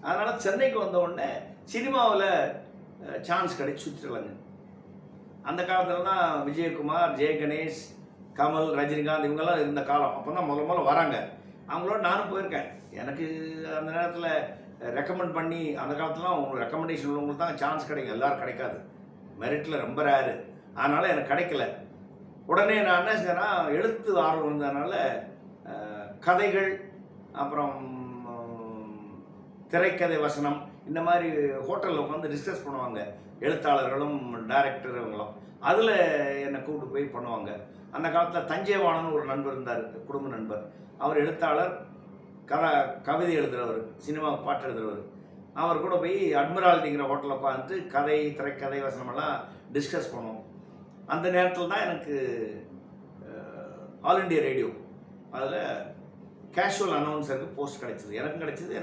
அதனால் சென்னைக்கு வந்த உடனே சினிமாவில் சான்ஸ் கிடைச்சி சுற்றிடலாங்க. அந்த காலத்தில் தான் விஜயகுமார், ஜெய கணேஷ், கமல், ரஜினிகாந்த் இவங்கெல்லாம் இருந்த காலம். அப்போ தான் முதல்ல வராங்க. அவங்களோட நானும் போயிருக்கேன். எனக்கு அந்த நேரத்தில் ரெக்கமெண்ட் பண்ணி, அந்த காலத்துலாம் உங்களுக்கு ரெக்கமெண்டேஷன் உள்ளவங்களுக்கு தான் சான்ஸ் கிடைக்கும், எல்லோரும் கிடைக்காது. மெரிட்டில் ரொம்ப ரேரு. அதனால் எனக்கு கிடைக்கல. உடனே நான் என்ன செஞ்சேன்னா, எழுத்து ஆர்வம் இருந்ததுனால கதைகள், அப்புறம் திரைக்கதை வசனம், இந்த மாதிரி ஹோட்டலில் உட்காந்து டிஸ்கஸ் பண்ணுவாங்க எழுத்தாளர்களும் டைரக்டர் இவங்களும். அதில் என்னை கூப்பிட்டு போய் பண்ணுவாங்க. அந்த காலத்தில் தஞ்சைவாணன் ஒரு நண்பர் இருந்தார், குடும்ப நண்பர். அவர் எழுத்தாளர், கவிதை எழுதுகிறவர், சினிமாவுக்கு பாட்டு எழுதுகிறவர். அவர் கூட போய் அட்மிரால்ட்டிங்கிற ஹோட்டலில் உட்காந்துட்டு கதை, திரைக்கதை வசனமெல்லாம் டிஸ்கஸ் பண்ணுவோம். அந்த நேரத்தில் தான் எனக்கு ஆல் இண்டியா ரேடியோ அதில் கேஷுவல் அனௌன்சருக்கு போஸ்ட் கிடைச்சிது. எனக்கும் கிடைச்சிது.